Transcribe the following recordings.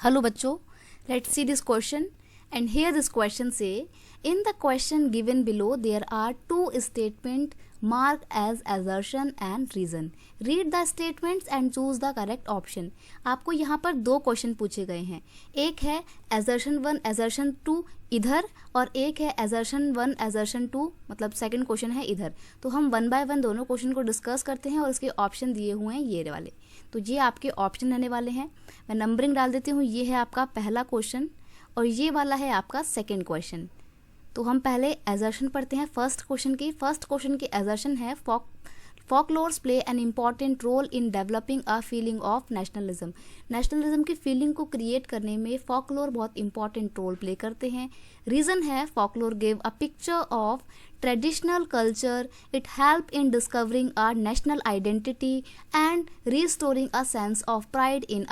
Hello bachcho, let's see this question. And here this question say, in the question given below there are two statements marked as assertion and reason. Read the statements and choose the correct option. आपको यहाँ पर दो question पूछे गए हैं, एक है assertion 1 assertion 2 इधर और एक है assertion 1 assertion 2 मतलब सेकंड क्वेश्चन है इधर. तो हम वन बाय वन दोनों क्वेश्चन को डिस्कस करते हैं और इसके ऑप्शन दिए हुए हैं ये वाले. तो ये आपके ऑप्शन रहने वाले हैं. मैं नंबरिंग डाल देती हूँ. ये है आपका पहला क्वेश्चन और ये वाला है आपका सेकंड क्वेश्चन. तो हम पहले एजर्शन पढ़ते हैं फर्स्ट क्वेश्चन की. फर्स्ट क्वेश्चन की एजर्शन है folklores play an important role in developing a feeling of nationalism. Nationalism की फीलिंग को क्रिएट करने में folklore बहुत इंपॉर्टेंट रोल प्ले करते हैं. रीज़न है folklore gave a picture of traditional culture. It helped in discovering our national identity and restoring a sense of pride in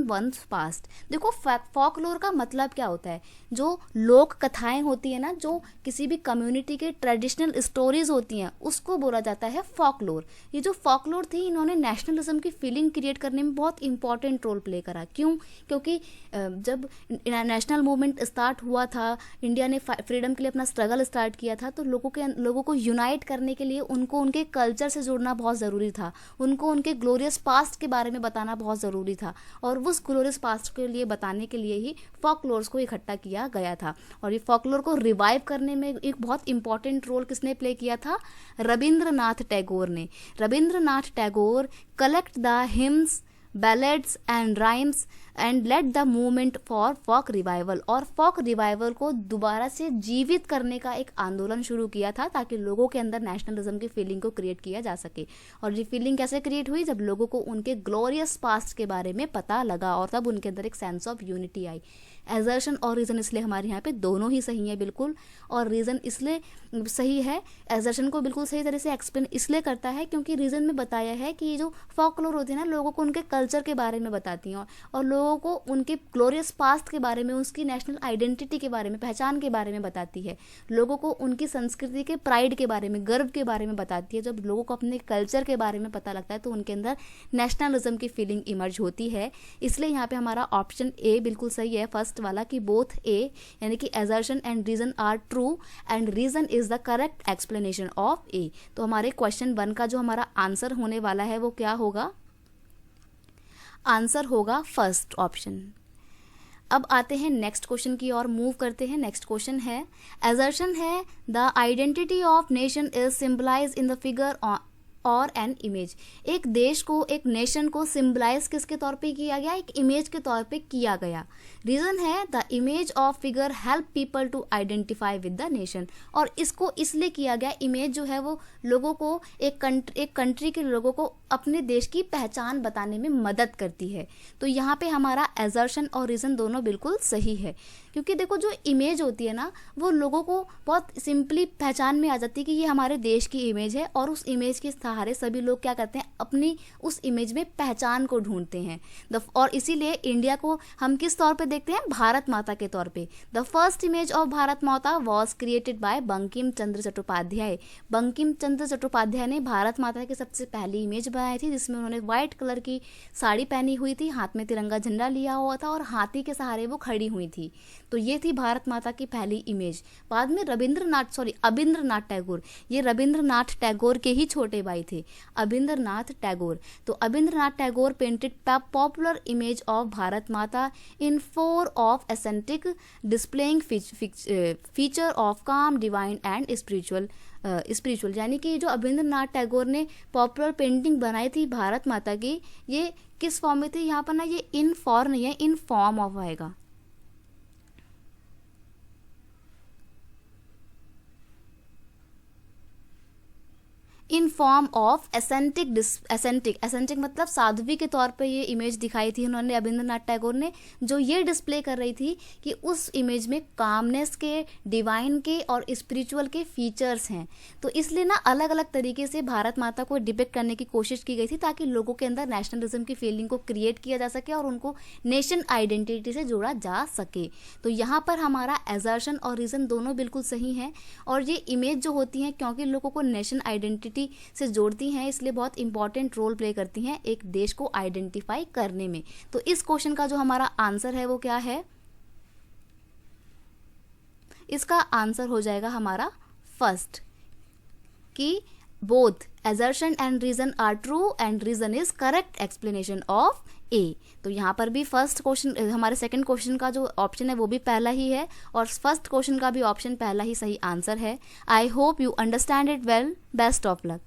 one's past. देखो folklore का मतलब क्या होता है. जो लोक कथाएं होती है ना, जो किसी भी कम्युनिटी के ट्रेडिशनल स्टोरीज होती हैं, उसको बोला जाता है folklore. ये जो folklore थी, इन्होंने नेशनलिज्म की फीलिंग क्रिएट करने में बहुत इंपॉर्टेंट रोल प्ले करा. क्यों? क्योंकि जब नेशनल मूवमेंट स्टार्ट हुआ था, इंडिया ने फ्रीडम के लिए अपना स्ट्रगल स्टार्ट किया था, तो लोगों को यूनाइट करने के लिए उनको उनके कल्चर से जुड़ना बहुत ज़रूरी था. उनको उनके ग्लोरियस पास्ट के बारे में बताना बहुत ज़रूरी था और उस ग्लोरियस पास्ट के लिए बताने के लिए ही फॉकलोर्स को इकट्ठा किया गया था. और ये फॉकलोर को रिवाइव करने में एक बहुत इंपॉर्टेंट रोल किसने प्ले किया था? रविंद्रनाथ टैगोर ने. Rabindranath Tagore collect the hymns, ballads and rhymes and let the movement for folk revival. और फॉक रिवाइवल को दोबारा से जीवित करने का एक आंदोलन शुरू किया था ताकि लोगों के अंदर नेशनलिज्म की फीलिंग को क्रिएट किया जा सके. और ये फीलिंग कैसे क्रिएट हुई? जब लोगों को उनके ग्लोरियस पास्ट के बारे में पता लगा और तब उनके अंदर एक sense of unity I. Assertion और रीज़न इसलिए हमारे यहाँ पे दोनों ही सही है बिल्कुल. और रीज़न इसलिए सही है, एजर्शन को बिल्कुल सही तरह से एक्सप्लेन इसलिए करता है क्योंकि रीज़न में बताया है कि ये जो फॉकलोर होती है ना, लोगों को उनके कल्चर के बारे में बताती हैं और लोगों को उनके ग्लोरियस पास्ट के बारे में, उसकी नेशनल आइडेंटिटी के बारे में, पहचान के बारे में बताती है. लोगों को उनकी संस्कृति के प्राइड के बारे में, गर्व के बारे में बताती है. जब लोगों को अपने कल्चर के बारे में पता लगता है तो उनके अंदर नेशनलिज्म की फीलिंग इमर्ज होती है. इसलिए यहाँ पे हमारा ऑप्शन ए बिल्कुल सही है, फर्स्ट वाला, कि बोथ ए यानी कि assertion and reason are true and reason is the correct explanation of A. तो हमारे क्वेश्चन 1 का जो हमारा आंसर होने वाला है वो क्या होगा? आंसर होगा फर्स्ट ऑप्शन. अब आते हैं नेक्स्ट क्वेश्चन की ओर मूव करते हैं. नेक्स्ट क्वेश्चन है, एजर्शन है the identity of nation is symbolize in the figure or an image. एक देश को, एक नेशन को सिंबलाइज किसके तौर पे किया गया? एक इमेज के तौर पे किया गया. रीजन है the image of figure help people to identify with the nation. और इसको इसलिए किया गया, इमेज जो है वो लोगों को, एक कंट्री के लोगों को अपने देश की पहचान बताने में मदद करती है. तो यहाँ पे हमारा एजर्शन और रीजन दोनों बिल्कुल सही है. क्योंकि देखो, जो इमेज होती है ना, वो लोगों को बहुत सिंपली पहचान में आ जाती है कि ये हमारे देश की इमेज है और उस इमेज के सहारे सभी लोग क्या करते हैं? अपनी उस इमेज में पहचान को ढूंढते हैं. और इसीलिए इंडिया को हम किस तौर पे देखते हैं? भारत माता के तौर पे. The first image of Bharat माता was created by Bankim Chandra Chattopadhyay. Bankim Chandra Chattopadhyay ने भारत माता की सबसे पहली इमेज बनाई थी, जिसमें उन्होंने व्हाइट कलर की साड़ी पहनी हुई थी, हाथ में तिरंगा झंडा लिया हुआ था और हाथी के सहारे वो खड़ी हुई थी. तो ये थी भारत माता की पहली इमेज. बाद में अबिंद्रनाथ टैगोर, ये रविंद्रनाथ टैगोर के ही छोटे भाई थे, अबिंद्रनाथ टैगोर. तो Abanindranath Tagore painted popular image of Bharat Mata in 4 of ascetic displaying feature of calm, divine and spiritual. यानी कि जो अबिंद्रनाथ टैगोर ने पॉपुलर पेंटिंग बनाई थी भारत माता की, ये किस फॉर्म में थी? यहाँ पर ना ये इन फॉर नहीं है, इन फॉर्म ऑफ आएगा. इन फॉर्म ऑफ एसेंटिक मतलब साध्वी के तौर पे ये इमेज दिखाई थी उन्होंने, अबिंद्रनाथ टैगोर ने, जो ये डिस्प्ले कर रही थी कि उस इमेज में कामनेस के, डिवाइन के और स्पिरिचुअल के फीचर्स हैं. तो इसलिए ना अलग अलग तरीके से भारत माता को डिपिक्ट करने की कोशिश की गई थी ताकि लोगों के अंदर नेशनलिज्म की फीलिंग को क्रिएट किया जा सके और उनको नेशन आइडेंटिटी से जोड़ा जा सके. तो यहाँ पर हमारा एजर्शन और रीजन दोनों बिल्कुल सही हैं. और ये इमेज जो होती हैं, क्योंकि लोगों को नेशन आइडेंटिटी आइडेंटिटी से जोड़ती हैं, इसलिए बहुत इंपॉर्टेंट रोल प्ले करती हैं एक देश को आइडेंटिफाई करने में। तो इस क्वेश्चन का जो हमारा आंसर है वो क्या है? इसका आंसर हो जाएगा हमारा फर्स्ट, कि both assertion and reason are true and reason is correct explanation of A। तो यहाँ पर भी फर्स्ट क्वेश्चन, हमारे सेकंड क्वेश्चन का जो ऑप्शन है वो भी पहला ही है और फर्स्ट क्वेश्चन का भी ऑप्शन पहला ही सही आंसर है। I hope you understand it well. Best of luck.